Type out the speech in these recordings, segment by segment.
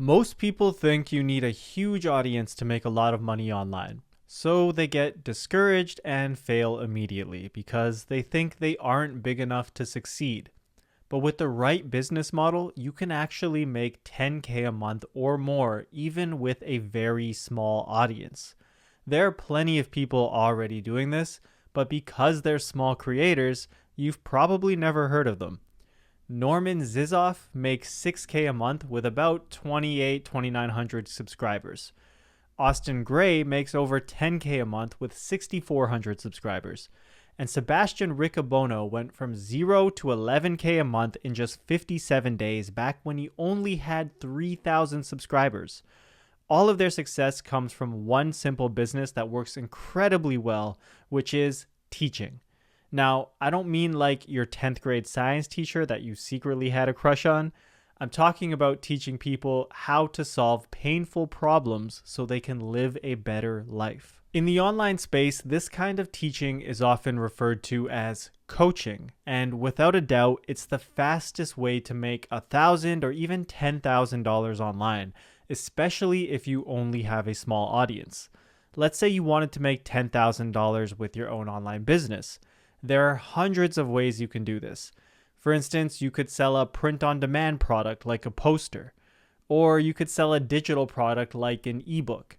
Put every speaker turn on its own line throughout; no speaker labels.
Most people think you need a huge audience to make a lot of money online. So they get discouraged and fail immediately because they think they aren't big enough to succeed. But with the right business model, you can actually make 10K a month or more even with a very small audience. There are plenty of people already doing this, but because they're small creators, you've probably never heard of them. Norman Zizoff makes 6K a month with about 2,900 subscribers. Austin Gray makes over 10K a month with 6,400 subscribers. And Sebastian Riccobono went from 0 to 11K a month in just 57 days back when he only had 3,000 subscribers. All of their success comes from one simple business that works incredibly well, which is teaching. Now, I don't mean like your 10th grade science teacher that you secretly had a crush on. I'm talking about teaching people how to solve painful problems so they can live a better life. In the online space, this kind of teaching is often referred to as coaching, and without a doubt, it's the fastest way to make $1,000 or even $10,000 online, especially if you only have a small audience. Let's say you wanted to make $10,000 with your own online business. There are hundreds of ways you can do this. For instance, you could sell a print-on-demand product like a poster, or you could sell a digital product like an ebook.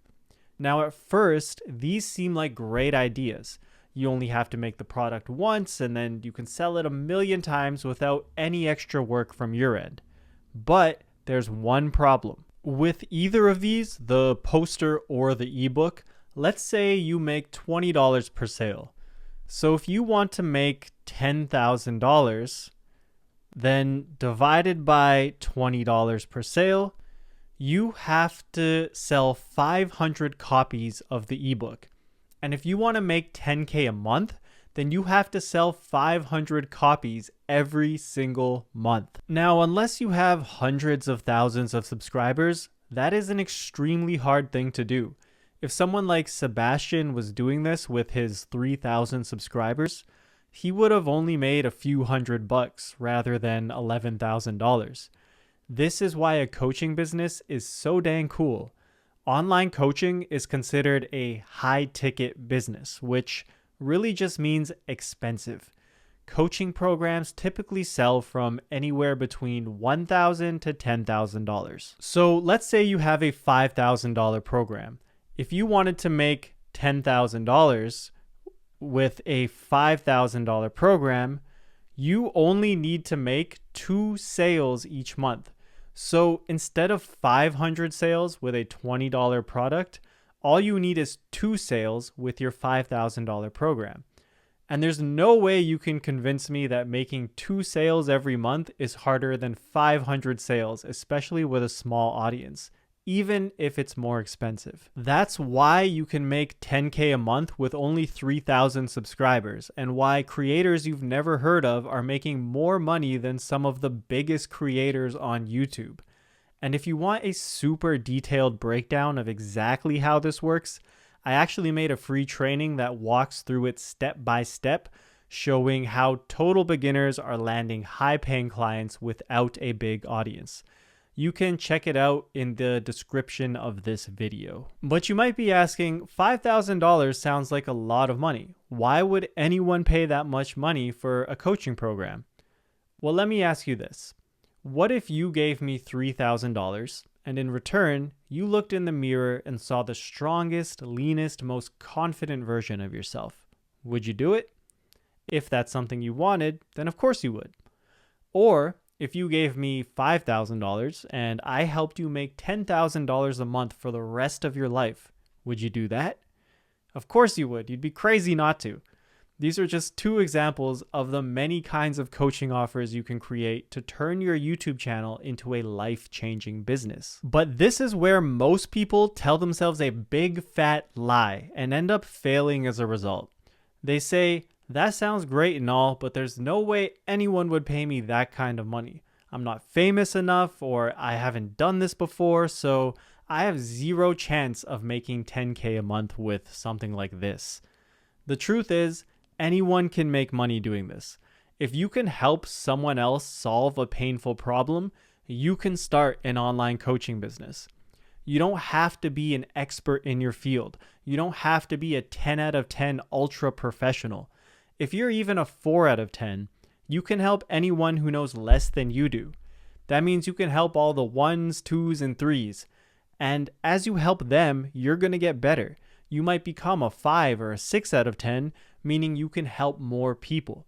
Now, at first, these seem like great ideas. You only have to make the product once, and then you can sell it 1,000,000 times without any extra work from your end. But there's one problem. With either of these, the poster or the ebook, let's say you make $20 per sale. So if you want to make $10,000, then divided by $20 per sale, you have to sell 500 copies of the ebook. And if you want to make 10K a month, then you have to sell 500 copies every single month. Now, unless you have hundreds of thousands of subscribers, that is an extremely hard thing to do. If someone like Sebastian was doing this with his 3,000 subscribers, he would have only made a few $100 rather than $11,000. This is why a coaching business is so dang cool. Online coaching is considered a high-ticket business, which really just means expensive. Coaching programs typically sell from anywhere between $1,000 to $10,000. So let's say you have a $5,000 program. If you wanted to make $10,000 with a $5,000 program, you only need to make 2 sales each month. So instead of 500 sales with a $20 product, all you need is 2 sales with your $5,000 program. And there's no way you can convince me that making 2 sales every month is harder than 500 sales, especially with a small audience, even if it's more expensive. That's why you can make 10K a month with only 3,000 subscribers, and why creators you've never heard of are making more money than some of the biggest creators on YouTube. And if you want a super detailed breakdown of exactly how this works, I actually made a free training that walks through it step by step, showing how total beginners are landing high-paying clients without a big audience. You can check it out in the description of this video. But you might be asking, $5,000 sounds like a lot of money. Why would anyone pay that much money for a coaching program? Well, let me ask you this. What if you gave me $3,000 and in return, you looked in the mirror and saw the strongest, leanest, most confident version of yourself? Would you do it? If that's something you wanted, then of course you would. Or if you gave me $5,000 and I helped you make $10,000 a month for the rest of your life, would you do that? Of course you would. You'd be crazy not to. These are just 2 examples of the many kinds of coaching offers you can create to turn your YouTube channel into a life-changing business. But this is where most people tell themselves a big fat lie and end up failing as a result. They say, "That sounds great and all, but there's no way anyone would pay me that kind of money. I'm not famous enough, or I haven't done this before, so I have 0 chance of making 10K a month with something like this." The truth is, anyone can make money doing this. If you can help someone else solve a painful problem, you can start an online coaching business. You don't have to be an expert in your field. You don't have to be a 10 out of 10 ultra professional. If you're even a 4 out of 10, you can help anyone who knows less than you do. That means you can help all the 1s, 2s, and 3s. And as you help them, you're going to get better. You might become a 5 or a 6 out of 10, meaning you can help more people.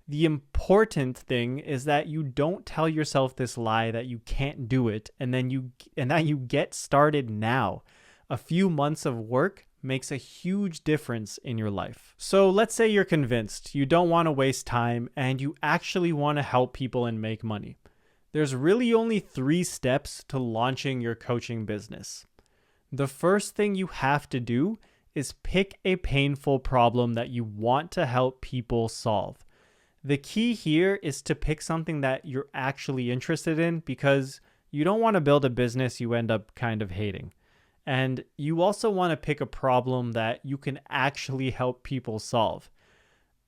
The important thing is that you don't tell yourself this lie that you can't do it and that you get started now. A few months of work makes a huge difference in your life. So let's say you're convinced you don't want to waste time and you actually want to help people and make money. There's really only 3 steps to launching your coaching business. The first thing you have to do is pick a painful problem that you want to help people solve. The key here is to pick something that you're actually interested in, because you don't want to build a business you end up kind of hating. And you also want to pick a problem that you can actually help people solve.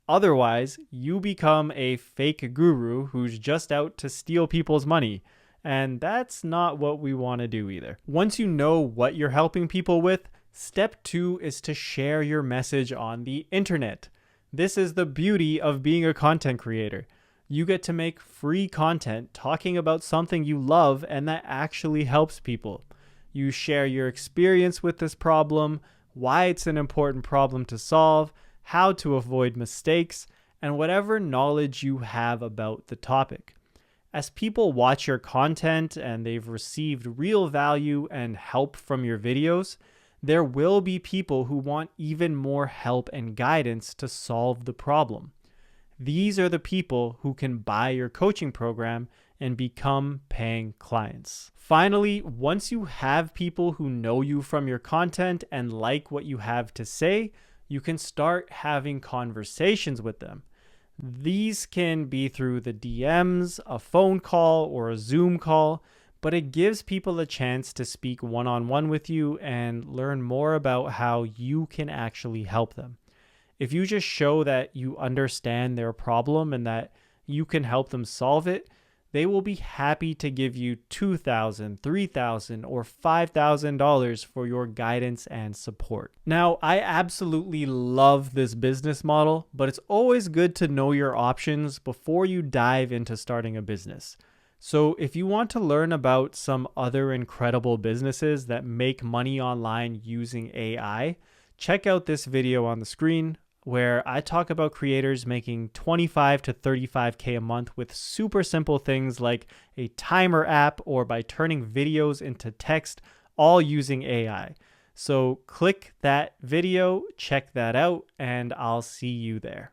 Otherwise, you become a fake guru who's just out to steal people's money. And that's not what we want to do either. Once you know what you're helping people with, step 2 is to share your message on the internet. This is the beauty of being a content creator. You get to make free content talking about something you love and that actually helps people. You share your experience with this problem, why it's an important problem to solve, how to avoid mistakes, and whatever knowledge you have about the topic. As people watch your content and they've received real value and help from your videos, there will be people who want even more help and guidance to solve the problem. These are the people who can buy your coaching program and become paying clients. Finally, once you have people who know you from your content and like what you have to say, you can start having conversations with them. These can be through the DMs, a phone call, or a Zoom call, but it gives people a chance to speak one-on-one with you and learn more about how you can actually help them. If you just show that you understand their problem and that you can help them solve it, they will be happy to give you $2,000, $3,000, or $5,000 for your guidance and support. Now, I absolutely love this business model, but it's always good to know your options before you dive into starting a business. So if you want to learn about some other incredible businesses that make money online using AI, check out this video on the screen where I talk about creators making 25 to 35K a month with super simple things like a timer app or by turning videos into text, all using AI. So click that video, check that out, and I'll see you there.